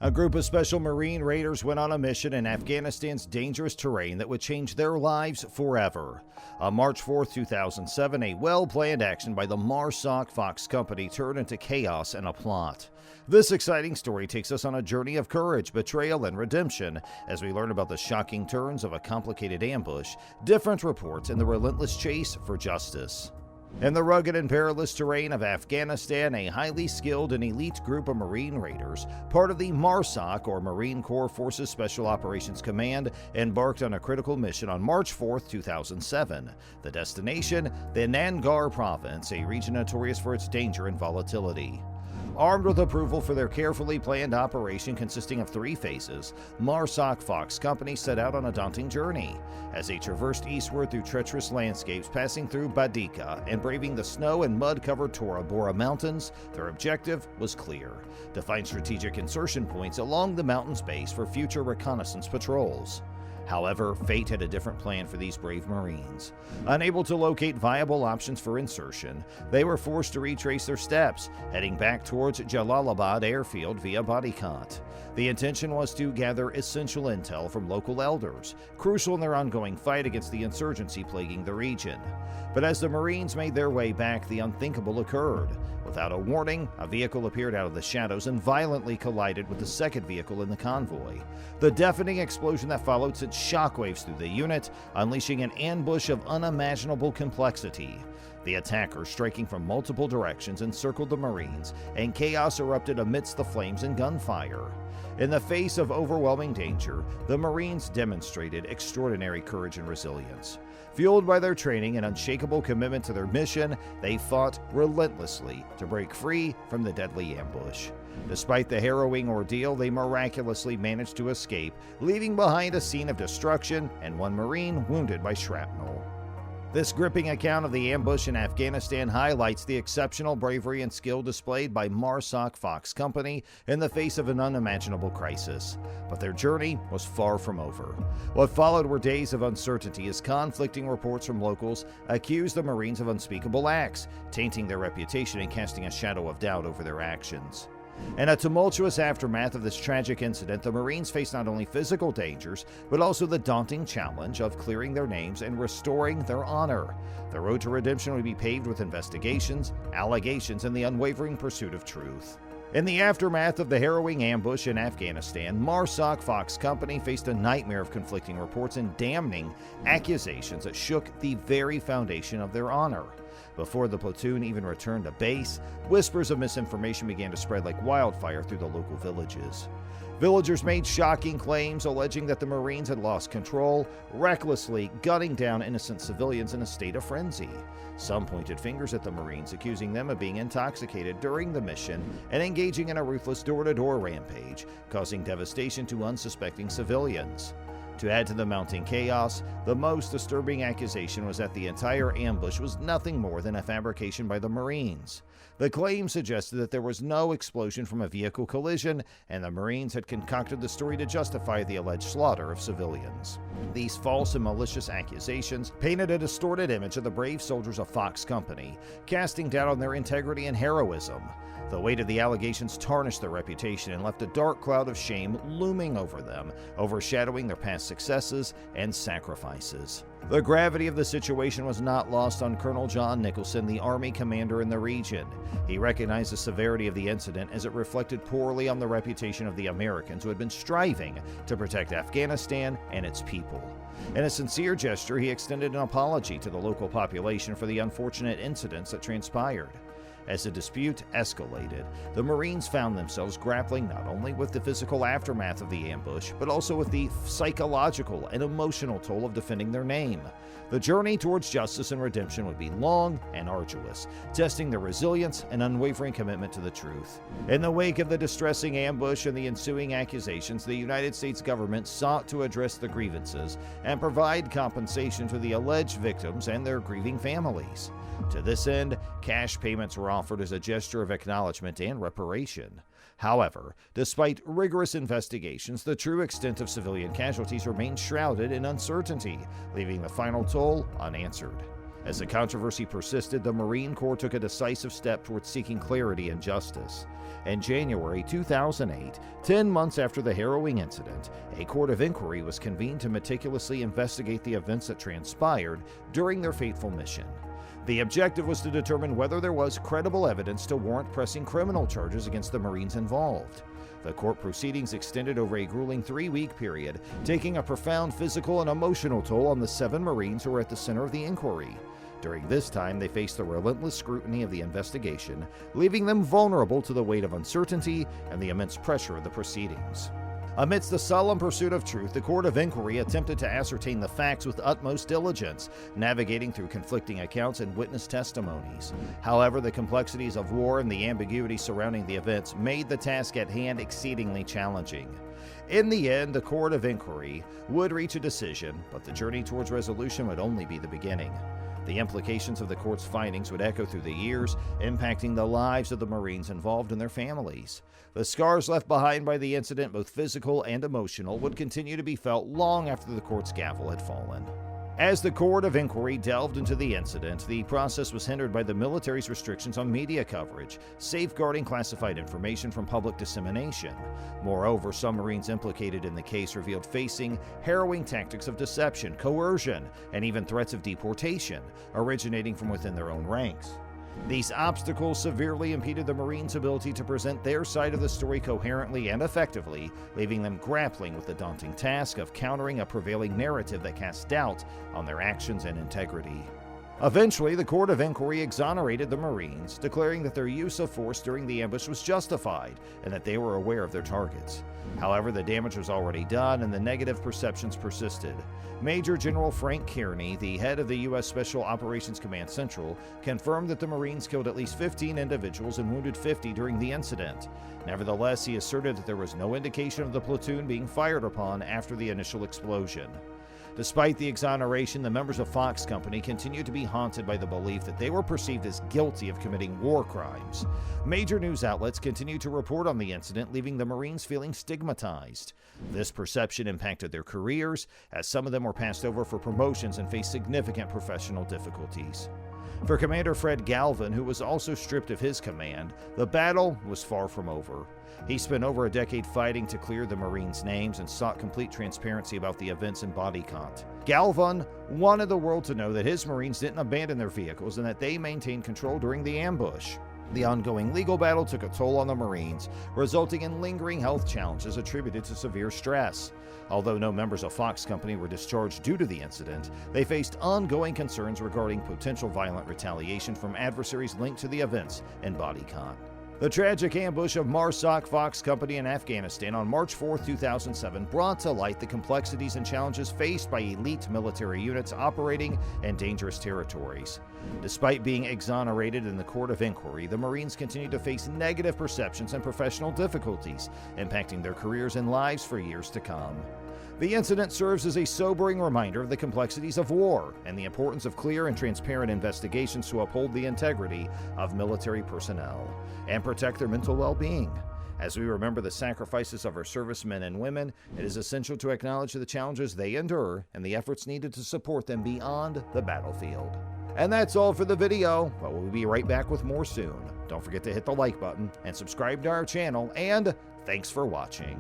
A group of Special Marine Raiders went on a mission in Afghanistan's dangerous terrain that would change their lives forever. On March 4, 2007, a well-planned action by the MARSOC Fox Company turned into chaos and a plot. This exciting story takes us on a journey of courage, betrayal, and redemption as we learn about the shocking turns of a complicated ambush, different reports, and the relentless chase for justice. In the rugged and perilous terrain of Afghanistan, a highly skilled and elite group of Marine Raiders, part of the MARSOC or Marine Corps Forces Special Operations Command, embarked on a critical mission on March 4, 2007. The destination, the Nangarhar Province, a region notorious for its danger and volatility. Armed with approval for their carefully planned operation consisting of 3 phases, MARSOC Fox Company set out on a daunting journey. As they traversed eastward through treacherous landscapes, passing through Badika and braving the snow and mud-covered Tora Bora Mountains, their objective was clear: to find strategic insertion points along the mountain's base for future reconnaissance patrols. However, fate had a different plan for these brave Marines. Unable to locate viable options for insertion, they were forced to retrace their steps, heading back towards Jalalabad airfield via Badikat. The intention was to gather essential intel from local elders, crucial in their ongoing fight against the insurgency plaguing the region. But as the Marines made their way back, the unthinkable occurred. Without a warning, a vehicle appeared out of the shadows and violently collided with the second vehicle in the convoy. The deafening explosion that followed sent shockwaves through the unit, unleashing an ambush of unimaginable complexity. The attackers, striking from multiple directions, encircled the Marines, and chaos erupted amidst the flames and gunfire. In the face of overwhelming danger, the Marines demonstrated extraordinary courage and resilience. Fueled by their training and unshakable commitment to their mission, they fought relentlessly to break free from the deadly ambush. Despite the harrowing ordeal, they miraculously managed to escape, leaving behind a scene of destruction and one Marine wounded by shrapnel. This gripping account of the ambush in Afghanistan highlights the exceptional bravery and skill displayed by MARSOC Fox Company in the face of an unimaginable crisis. But their journey was far from over. What followed were days of uncertainty as conflicting reports from locals accused the Marines of unspeakable acts, tainting their reputation and casting a shadow of doubt over their actions. In a tumultuous aftermath of this tragic incident, the Marines faced not only physical dangers, but also the daunting challenge of clearing their names and restoring their honor. The road to redemption would be paved with investigations, allegations, and the unwavering pursuit of truth. In the aftermath of the harrowing ambush in Afghanistan, MARSOC Fox Company faced a nightmare of conflicting reports and damning accusations that shook the very foundation of their honor. Before the platoon even returned to base, whispers of misinformation began to spread like wildfire through the local villages. Villagers made shocking claims alleging that the Marines had lost control, recklessly gunning down innocent civilians in a state of frenzy. Some pointed fingers at the Marines, accusing them of being intoxicated during the mission and engaging in a ruthless door-to-door rampage, causing devastation to unsuspecting civilians. To add to the mounting chaos, the most disturbing accusation was that the entire ambush was nothing more than a fabrication by the Marines. The claim suggested that there was no explosion from a vehicle collision, and the Marines had concocted the story to justify the alleged slaughter of civilians. These false and malicious accusations painted a distorted image of the brave soldiers of Fox Company, casting doubt on their integrity and heroism. The weight of the allegations tarnished their reputation and left a dark cloud of shame looming over them, overshadowing their past successes and sacrifices. The gravity of the situation was not lost on Colonel John Nicholson, the Army commander in the region. He recognized the severity of the incident as it reflected poorly on the reputation of the Americans who had been striving to protect Afghanistan and its people. In a sincere gesture, he extended an apology to the local population for the unfortunate incidents that transpired. As the dispute escalated, the Marines found themselves grappling not only with the physical aftermath of the ambush, but also with the psychological and emotional toll of defending their name. The journey towards justice and redemption would be long and arduous, testing their resilience and unwavering commitment to the truth. In the wake of the distressing ambush and the ensuing accusations, the United States government sought to address the grievances and provide compensation to the alleged victims and their grieving families. To this end, cash payments were offered as a gesture of acknowledgement and reparation. However, despite rigorous investigations, the true extent of civilian casualties remained shrouded in uncertainty, leaving the final toll unanswered. As the controversy persisted, the Marine Corps took a decisive step towards seeking clarity and justice. In January 2008, 10 months after the harrowing incident, a court of inquiry was convened to meticulously investigate the events that transpired during their fateful mission. The objective was to determine whether there was credible evidence to warrant pressing criminal charges against the Marines involved. The court proceedings extended over a grueling 3-week period, taking a profound physical and emotional toll on the 7 Marines who were at the center of the inquiry. During this time, they faced the relentless scrutiny of the investigation, leaving them vulnerable to the weight of uncertainty and the immense pressure of the proceedings. Amidst the solemn pursuit of truth, the Court of Inquiry attempted to ascertain the facts with utmost diligence, navigating through conflicting accounts and witness testimonies. However, the complexities of war and the ambiguity surrounding the events made the task at hand exceedingly challenging. In the end, the Court of Inquiry would reach a decision, but the journey towards resolution would only be the beginning. The implications of the court's findings would echo through the years, impacting the lives of the Marines involved and their families. The scars left behind by the incident, both physical and emotional, would continue to be felt long after the court's gavel had fallen. As the Court of Inquiry delved into the incident, the process was hindered by the military's restrictions on media coverage, safeguarding classified information from public dissemination. Moreover, some Marines implicated in the case revealed facing harrowing tactics of deception, coercion, and even threats of deportation, originating from within their own ranks. These obstacles severely impeded the Marines' ability to present their side of the story coherently and effectively, leaving them grappling with the daunting task of countering a prevailing narrative that cast doubt on their actions and integrity. Eventually, the Court of Inquiry exonerated the Marines, declaring that their use of force during the ambush was justified and that they were aware of their targets. However, the damage was already done and the negative perceptions persisted. Major General Frank Kearney, the head of the U.S. Special Operations Command Central, confirmed that the Marines killed at least 15 individuals and wounded 50 during the incident. Nevertheless, he asserted that there was no indication of the platoon being fired upon after the initial explosion. Despite the exoneration, the members of Fox Company continued to be haunted by the belief that they were perceived as guilty of committing war crimes. Major news outlets continued to report on the incident, leaving the Marines feeling stigmatized. This perception impacted their careers, as some of them were passed over for promotions and faced significant professional difficulties. For Commander Fred Galvin, who was also stripped of his command, the battle was far from over. He spent over a decade fighting to clear the Marines' names and sought complete transparency about the events in body count. Galvin wanted the world to know that his Marines didn't abandon their vehicles and that they maintained control during the ambush. The ongoing legal battle took a toll on the Marines, resulting in lingering health challenges attributed to severe stress. Although no members of Fox Company were discharged due to the incident, they faced ongoing concerns regarding potential violent retaliation from adversaries linked to the events in body count. The tragic ambush of MARSOC Fox Company in Afghanistan on March 4, 2007 brought to light the complexities and challenges faced by elite military units operating in dangerous territories. Despite being exonerated in the Court of Inquiry, the Marines continue to face negative perceptions and professional difficulties, impacting their careers and lives for years to come. The incident serves as a sobering reminder of the complexities of war and the importance of clear and transparent investigations to uphold the integrity of military personnel and protect their mental well-being. As we remember the sacrifices of our servicemen and women, it is essential to acknowledge the challenges they endure and the efforts needed to support them beyond the battlefield. And that's all for the video, but we'll be right back with more soon. Don't forget to hit the like button and subscribe to our channel, and thanks for watching.